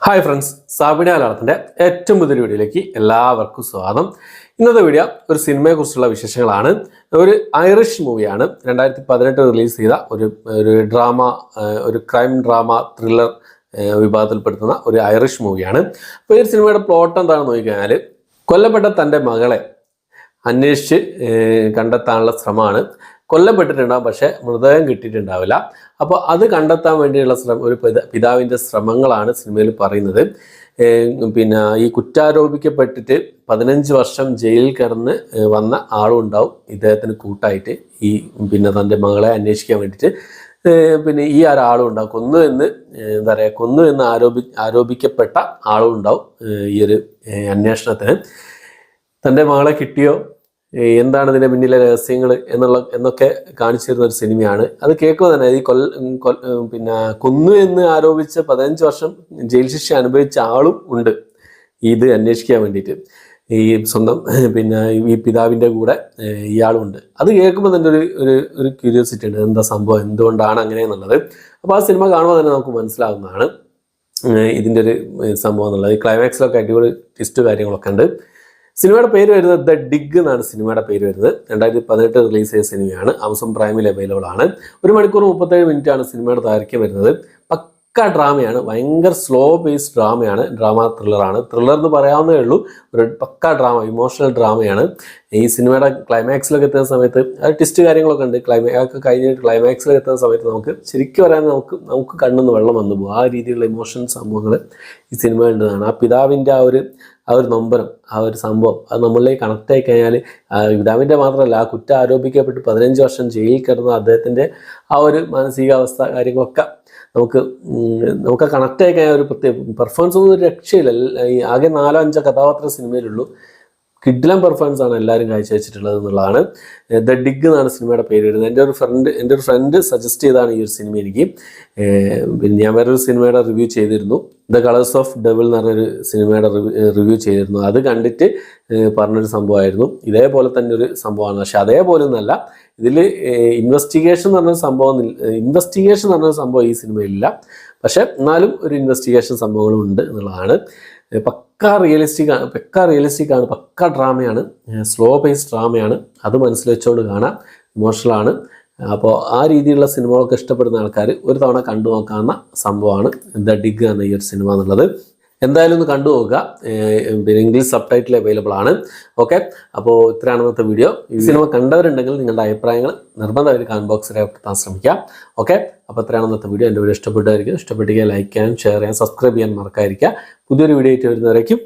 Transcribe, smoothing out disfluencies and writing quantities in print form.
Hi friends, സാബിന മലയാളത്തിൻ്റെ ഏറ്റവും പുതിയ വീഡിയോയിലേക്ക് എല്ലാവർക്കും സ്വാഗതം. ഇന്നത്തെ വീഡിയോ ഒരു സിനിമയെക്കുറിച്ചുള്ള വിശേഷങ്ങളാണ്. ഒരു ഐറിഷ് മൂവിയാണ്. 2018 റിലീസ് ചെയ്ത ഒരു ഡ്രാമ, ഒരു ക്രൈം ഡ്രാമ ത്രില്ലർ വിഭാഗത്തിൽപ്പെടുത്തുന്ന ഒരു ഐറിഷ് മൂവിയാണ്. അപ്പോൾ ഈ സിനിമയുടെ പ്ലോട്ട് എന്താണെന്ന് നോക്കിക്കഴിഞ്ഞാൽ, കൊല്ലപ്പെട്ട തൻ്റെ മകളെ അന്വേഷിച്ച് കണ്ടെത്താനുള്ള ശ്രമമാണ്. കൊല്ലപ്പെട്ടിട്ടുണ്ടാകും, പക്ഷേ മൃതദേഹം കിട്ടിയിട്ടുണ്ടാവില്ല. അപ്പോൾ അത് കണ്ടെത്താൻ വേണ്ടിയുള്ള ഒരു പിതാവിൻ്റെ ശ്രമങ്ങളാണ് സിനിമയിൽ പറയുന്നത്. പിന്നെ ഈ കുറ്റാരോപിക്കപ്പെട്ടിട്ട് 15 വർഷം ജയിലിൽ കിടന്ന് വന്ന ആളും ഉണ്ടാവും ഇദ്ദേഹത്തിന് കൂട്ടായിട്ട്, ഈ പിന്നെ തൻ്റെ മകളെ അന്വേഷിക്കാൻ വേണ്ടിയിട്ട്. പിന്നെ ഈ ഒരാളും ഉണ്ടാവും, കൊന്നു എന്ന് ആരോപിക്കപ്പെട്ട ആളും ഉണ്ടാവും ഈ ഒരു അന്വേഷണത്തിന്. തൻ്റെ മകളെ കിട്ടിയോ, എന്താണ് ഇതിൻ്റെ പിന്നിലെ രഹസ്യങ്ങൾ എന്നൊക്കെ കാണിച്ചു തരുന്ന ഒരു സിനിമയാണ്. അത് കേൾക്കുക തന്നെ ഈ പിന്നെ കൊന്നു എന്ന് ആരോപിച്ച 15 വർഷം ജയിൽ ശിക്ഷ അനുഭവിച്ച ആളും ഉണ്ട് ഇത് അന്വേഷിക്കാൻ വേണ്ടിയിട്ട്. ഈ സ്വന്തം പിന്നെ ഈ പിതാവിൻ്റെ കൂടെ ഇയാളും ഉണ്ട്. അത് കേൾക്കുമ്പോൾ തന്നെ ഒരു ക്യൂരിയോസിറ്റി ഉണ്ട്, എന്താ സംഭവം, എന്തുകൊണ്ടാണ് അങ്ങനെ എന്നുള്ളത്. അപ്പോൾ ആ സിനിമ കാണുമ്പോൾ തന്നെ നമുക്ക് മനസ്സിലാകുന്നതാണ് ഇതിൻ്റെ ഒരു സംഭവം എന്നുള്ളത്. ഈ ക്ലൈമാക്സിലൊക്കെ അടിപൊളി ട്വിസ്റ്റ് കാര്യങ്ങളൊക്കെ ഉണ്ട്. സിനിമയുടെ പേര് വരുന്നത് ദ ഡിഗ് എന്നാണ് സിനിമയുടെ പേര് വരുന്നത്. 2018 റിലീസ് ചെയ്ത സിനിമയാണ്. ആമസോൺ പ്രൈമിൽ അവൈലബിൾ ആണ്. 1 മണിക്കൂർ 37 മിനിറ്റാണ് സിനിമയുടെ ദൈർഘ്യം വരുന്നത്. പക്ക ഡ്രാമയാണ്, ഭയങ്കര സ്ലോ പേസ് ഡ്രാമയാണ്, ഡ്രാമ ത്രില്ലറാണ്. ത്രില്ലർ എന്ന് പറയാവുന്നതേ ഉള്ളൂ, ഒരു പക്ക ഡ്രാമ, ഇമോഷണൽ ഡ്രാമയാണ്. ഈ സിനിമയുടെ ക്ലൈമാക്സിലൊക്കെ എത്തുന്ന സമയത്ത് ട്വിസ്റ്റ് കാര്യങ്ങളൊക്കെ ഉണ്ട്. കഴിഞ്ഞിട്ട് ക്ലൈമാക്സിലൊക്കെ എത്തുന്ന സമയത്ത് നമുക്ക് ശരിക്കും പറയാൻ നമുക്ക് കണ്ണിന്ന് വെള്ളം വന്നു പോകും. ആ രീതിയിലുള്ള ഇമോഷൻ സംഭവങ്ങൾ ഈ സിനിമ ഉണ്ടെന്നാണ്. ആ പിതാവിൻ്റെ ആ ഒരു നൊമ്പരം, ആ ഒരു സംഭവം അത് നമ്മളിലേക്ക് കണക്ട് ആയി കഴിഞ്ഞാൽ, പിതാവിൻ്റെ മാത്രമല്ല, ആ കുറ്റം ആരോപിക്കപ്പെട്ട് 15 വർഷം ജയിലിൽ കിടന്ന അദ്ദേഹത്തിൻ്റെ ആ ഒരു മാനസികാവസ്ഥ കാര്യങ്ങളൊക്കെ നമുക്ക് കണക്ട് ആയി കഴിഞ്ഞാൽ ഒരു പ്രത്യേക പെർഫോമൻസ് ഒന്നും ഒരു രക്ഷയില്ല. ആകെ 4-5 കഥാപാത്ര സിനിമയിലുള്ളൂ. കിഡ്ലം പെർഫോമൻസ് ആണ് എല്ലാവരും കാഴ്ചവെച്ചിട്ടുള്ളത് എന്നുള്ളതാണ്. ദ ഡിഗ് എന്നാണ് സിനിമയുടെ പേര് വരുന്നത്. എൻ്റെ ഒരു ഫ്രണ്ട് സജസ്റ്റ് ചെയ്താണ് ഈ ഒരു സിനിമ എനിക്ക്. പിന്നെ ഞാൻ വേറൊരു സിനിമയുടെ റിവ്യൂ ചെയ്തിരുന്നു, ദ കളേഴ്സ് ഓഫ് ഡെവിൾ എന്ന് പറഞ്ഞൊരു സിനിമയുടെ റിവ്യൂ ചെയ്തിരുന്നു. അത് കണ്ടിട്ട് പറഞ്ഞൊരു സംഭവമായിരുന്നു. ഇതേപോലെ തന്നെ ഒരു സംഭവമാണ്, പക്ഷെ അതേപോലെ ഒന്നല്ല. ഇതിൽ ഇൻവെസ്റ്റിഗേഷൻ എന്ന് പറഞ്ഞ സംഭവം ഈ സിനിമയിലില്ല. പക്ഷെ എന്നാലും ഒരു ഇൻവെസ്റ്റിഗേഷൻ സംഭവങ്ങളും ഉണ്ട് എന്നുള്ളതാണ്. പക്ക റിയലിസ്റ്റിക് ആണ്, പക്ക ഡ്രാമയാണ്, സ്ലോ പേസ് ഡ്രാമയാണ്. അത് മനസ്സിൽ വെച്ചുകൊണ്ട് കാണാം, ഇമോഷണലാണ്. അപ്പോൾ ആ രീതിയിലുള്ള സിനിമകളൊക്കെ ഇഷ്ടപ്പെടുന്ന ആൾക്കാർ ഒരു തവണ കണ്ടു നോക്കാവുന്ന സംഭവമാണ് ദ ഡിഗ് എന്ന ഈ ഒരു സിനിമ എന്നുള്ളത്. എന്തായാലും ഒന്ന് കണ്ടു നോക്കുക. പിന്നെ ഇംഗ്ലീഷ് സബ് ടൈറ്റിൽ അവൈലബിൾ ആണ്. ഓക്കെ, അപ്പോൾ ഇത്രയാണ് ഇന്നത്തെ വീഡിയോ. ഈ സിനിമ കണ്ടവരുണ്ടെങ്കിൽ നിങ്ങളുടെ അഭിപ്രായങ്ങൾ നിർബന്ധമായിട്ട് കമന്റ് ബോക്സിൽ രേഖപ്പെടുത്താൻ ശ്രമിക്കാം. ഓക്കെ, അപ്പോൾ ഇത്രയാണ് ഇന്നത്തെ വീഡിയോ. എൻ്റെ വീഡിയോ ഇഷ്ടപ്പെട്ടെങ്കിൽ ലൈക്ക് ചെയ്യാൻ, ഷെയർ ചെയ്യാൻ, സബ്സ്ക്രൈബ് ചെയ്യാൻ മറക്കാതിരിക്കുക. പുതിയൊരു വീഡിയോ ആയിട്ട് വരുന്നവരേക്കും